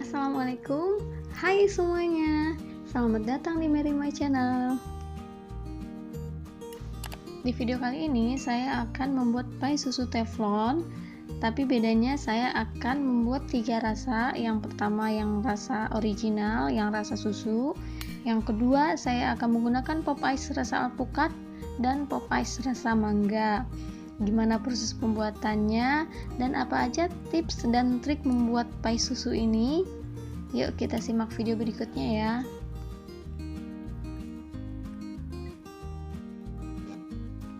Assalamualaikum, hai semuanya, selamat datang di Mary My Channel. Di video kali ini saya akan membuat pie susu teflon, tapi bedanya saya akan membuat 3 rasa. Yang pertama yang rasa original, yang rasa susu. Yang kedua saya akan menggunakan pop ice rasa alpukat dan pop ice rasa mangga. Gimana proses pembuatannya dan apa aja tips dan trik membuat pie susu ini? Yuk kita simak video berikutnya ya.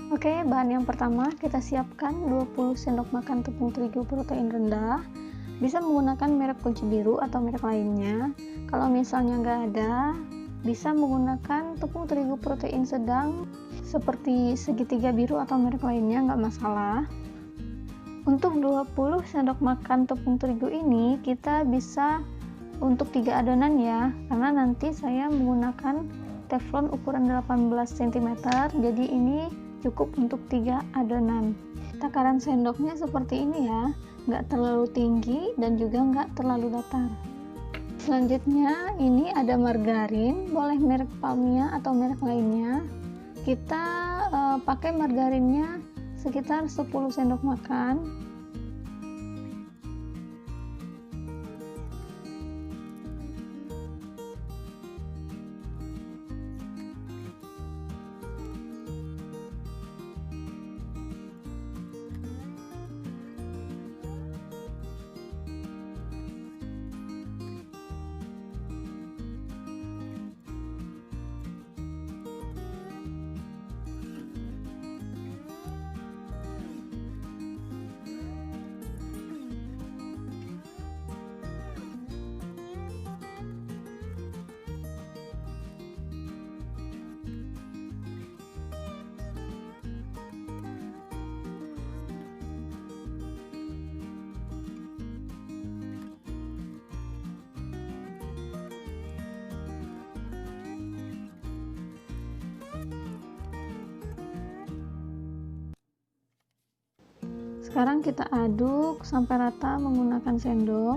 Oke, bahan yang pertama kita siapkan 20 sendok makan tepung terigu protein rendah. Bisa menggunakan merek kunci biru atau merek lainnya. Kalau misalnya nggak ada, bisa menggunakan tepung terigu protein sedang seperti segitiga biru atau merek lainnya, nggak masalah. Untuk 20 sendok makan tepung terigu ini kita bisa untuk 3 adonan ya, karena nanti saya menggunakan teflon ukuran 18 cm, jadi ini cukup untuk 3 adonan. Takaran sendoknya seperti ini ya, nggak terlalu tinggi dan juga nggak terlalu datar. Selanjutnya ini ada margarin, boleh merek Palmia atau merek lainnya. Kita pakai margarinnya sekitar 10 sendok makan. Sekarang kita aduk sampai rata menggunakan sendok.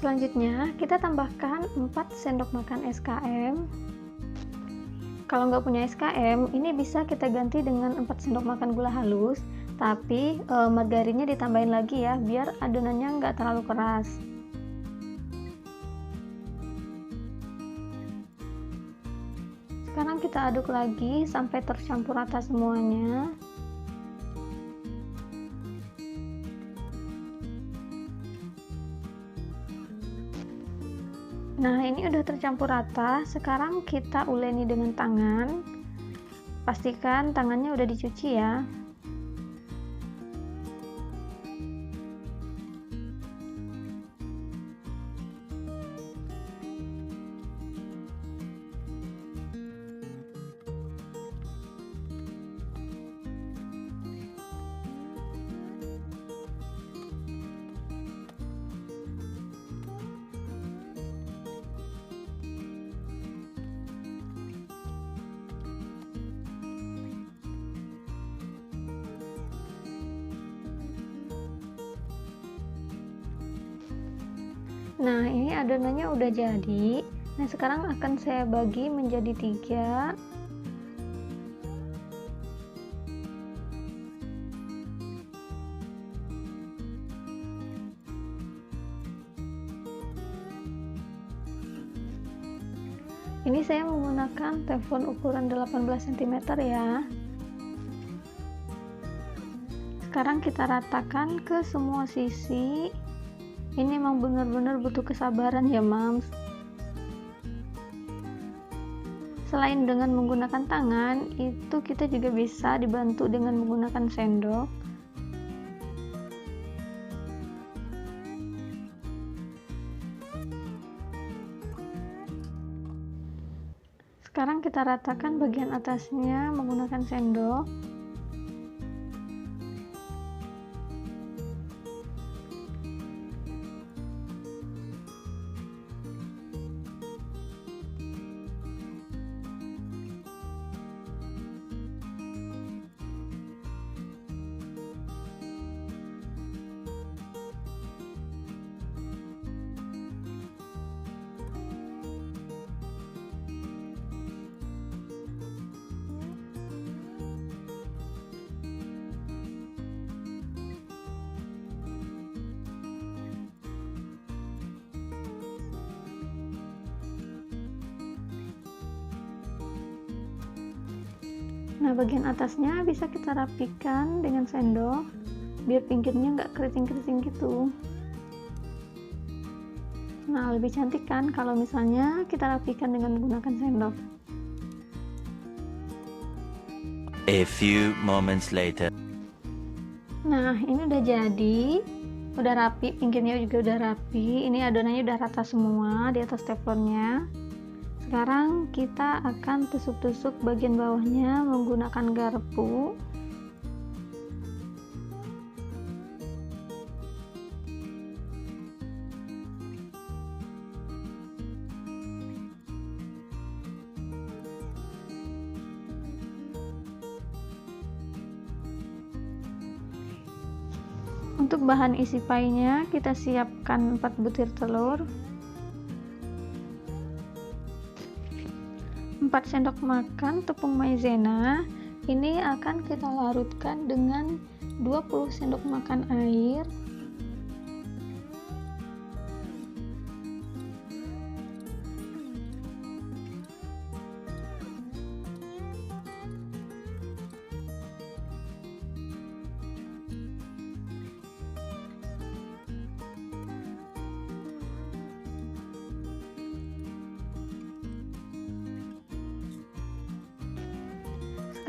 Selanjutnya kita tambahkan 4 sendok makan SKM. Kalau nggak punya SKM, ini bisa kita ganti dengan 4 sendok makan gula halus, tapi margarinnya ditambahin lagi ya, biar adonannya nggak terlalu keras. Sekarang kita aduk lagi sampai tercampur rata semuanya. Nah, ini udah tercampur rata. Sekarang kita uleni dengan tangan. Pastikan tangannya udah dicuci ya. Nah, ini adonannya udah jadi. Nah, sekarang akan saya bagi menjadi 3. Ini saya menggunakan teflon ukuran 18 cm ya. Sekarang kita ratakan ke semua sisi. Ini emang benar-benar butuh kesabaran ya mams. Selain dengan menggunakan tangan, itu kita juga bisa dibantu dengan menggunakan sendok. Sekarang kita ratakan bagian atasnya menggunakan sendok. Nah, bagian atasnya bisa kita rapikan dengan sendok biar pinggirnya nggak keriting-keriting gitu. Nah, lebih cantik kan kalau misalnya kita rapikan dengan menggunakan sendok. A few moments later. Nah, ini udah jadi, udah rapi, pinggirnya juga udah rapi. Ini adonannya udah rata semua di atas teflonnya. Sekarang kita akan tusuk-tusuk bagian bawahnya menggunakan garpu. Untuk bahan isi pie-nya kita siapkan 4 butir telur, 4 sendok makan tepung maizena. Ini akan kita larutkan dengan 20 sendok makan air.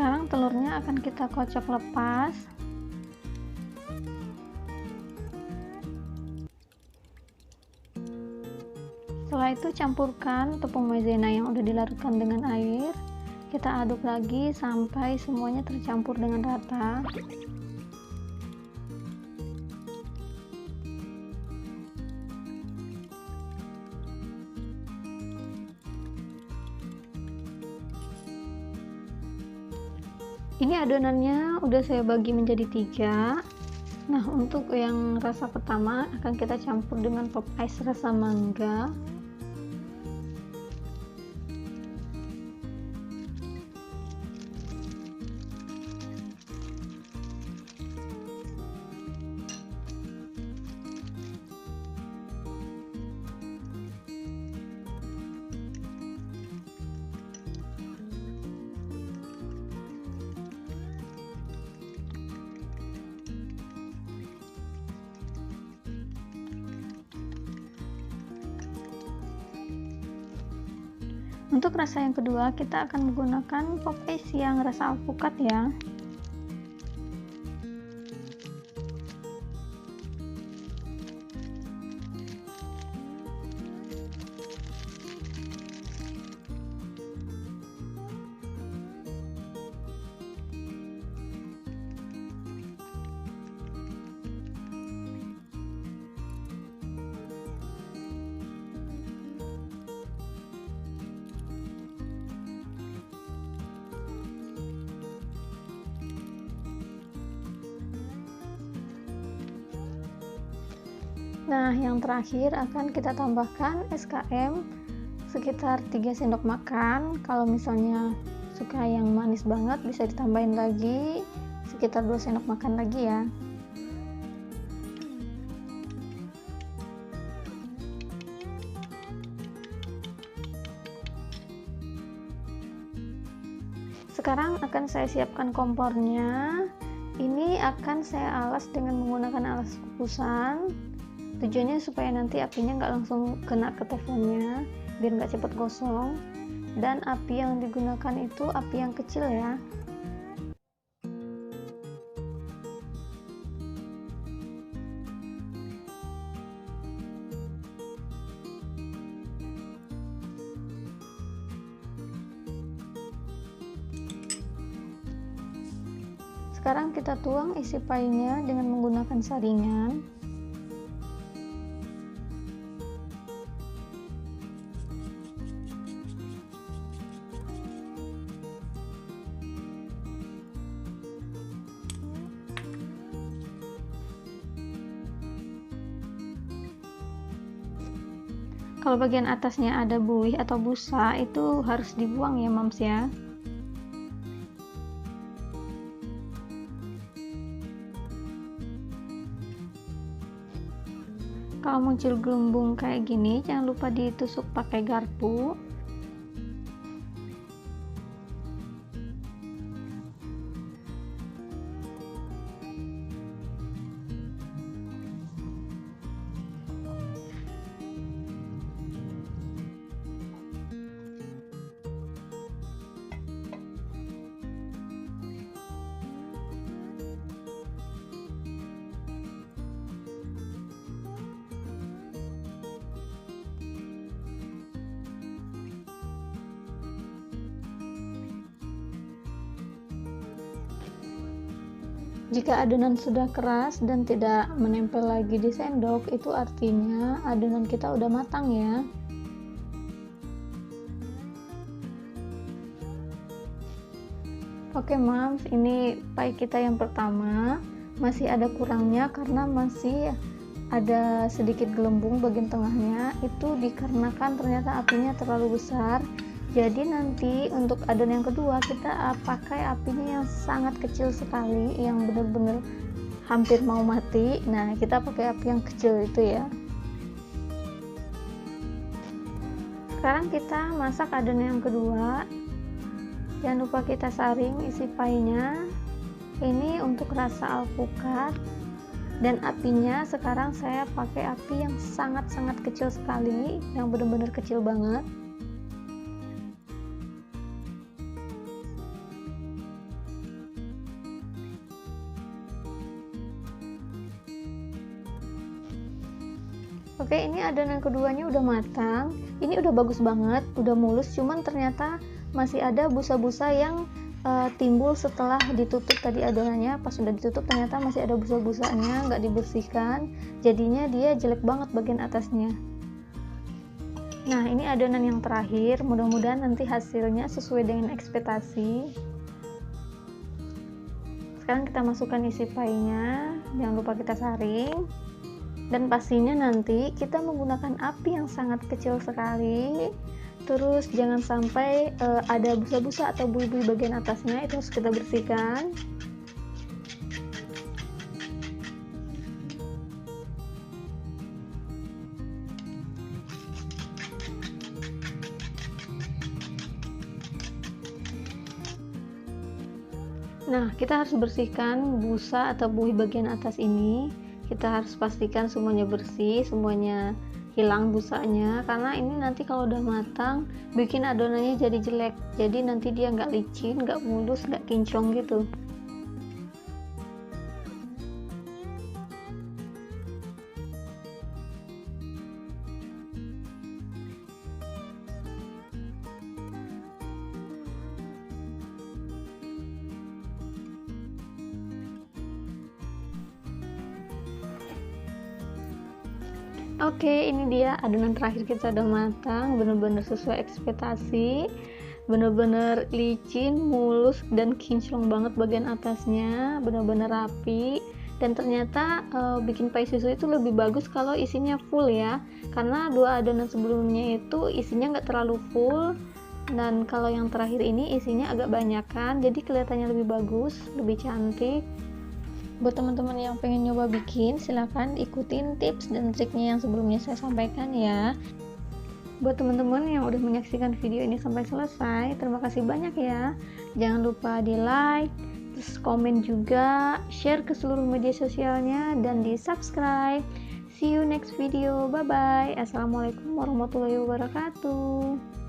Sekarang telurnya akan kita kocok lepas. Setelah itu campurkan tepung maizena yang udah dilarutkan dengan air. Kita aduk lagi sampai semuanya tercampur dengan rata. Ini adonannya udah saya bagi menjadi 3. Nah, untuk yang rasa pertama akan kita campur dengan pop ice rasa mangga. Untuk rasa yang kedua, kita akan menggunakan pop ice yang rasa alpukat ya. Nah, yang terakhir akan kita tambahkan SKM sekitar 3 sendok makan. Kalau misalnya suka yang manis banget bisa ditambahin lagi sekitar 2 sendok makan lagi ya. Sekarang akan saya siapkan kompornya. Ini akan saya alas dengan menggunakan alas kukusan. Tujuannya supaya nanti apinya nggak langsung kena ke teflonnya, biar nggak cepet gosong. Dan api yang digunakan itu api yang kecil ya. Sekarang kita tuang isi pie-nya dengan menggunakan saringan. Kalau bagian atasnya ada buih atau busa, itu harus dibuang ya mams ya. Kalau muncul gelembung kayak gini, jangan lupa ditusuk pakai garpu. Jika adonan sudah keras dan tidak menempel lagi di sendok, itu artinya adonan kita udah matang ya. Oke moms, ini pie kita yang pertama masih ada kurangnya karena masih ada sedikit gelembung bagian tengahnya. Itu dikarenakan ternyata apinya terlalu besar. Jadi nanti untuk adonan yang kedua kita pakai apinya yang sangat kecil sekali, yang benar-benar hampir mau mati. Nah, kita pakai api yang kecil itu ya. Sekarang kita masak adonan yang kedua. Jangan lupa kita saring isi pie-nya. Ini untuk rasa alpukat, dan apinya sekarang saya pakai api yang sangat-sangat kecil sekali, yang benar-benar kecil banget. Oke, ini adonan keduanya udah matang. Ini udah bagus banget, udah mulus, cuman ternyata masih ada busa-busa yang timbul setelah ditutup tadi adonannya. Pas sudah ditutup ternyata masih ada busa-busanya, nggak dibersihkan, jadinya dia jelek banget bagian atasnya. Nah, ini adonan yang terakhir, mudah-mudahan nanti hasilnya sesuai dengan ekspektasi. Sekarang kita masukkan isi pie-nya, jangan lupa kita saring. Dan pastinya nanti kita menggunakan api yang sangat kecil sekali. Terus jangan sampai ada busa-busa atau buih-buih bagian atasnya, itu harus kita bersihkan. Nah, kita harus bersihkan busa atau buih bagian atas ini. Kita harus pastikan semuanya bersih, semuanya hilang busanya, karena ini nanti kalau udah matang bikin adonannya jadi jelek, jadi nanti dia nggak licin, nggak mulus, nggak kinclong gitu. Oke, ini dia adonan terakhir kita udah matang, bener-bener sesuai ekspektasi, bener-bener licin, mulus, dan kinclong banget bagian atasnya, bener-bener rapi. Dan ternyata bikin pie susu itu lebih bagus kalau isinya full ya, karena dua adonan sebelumnya itu isinya nggak terlalu full, dan kalau yang terakhir ini isinya agak banyakan, jadi kelihatannya lebih bagus, lebih cantik. Buat teman-teman yang pengen nyoba bikin, silahkan ikutin tips dan triknya yang sebelumnya saya sampaikan ya. Buat teman-teman yang udah menyaksikan video ini sampai selesai, terima kasih banyak ya. Jangan lupa di like, terus komen juga, share ke seluruh media sosialnya, dan di subscribe. See you next video, bye bye. Assalamualaikum warahmatullahi wabarakatuh.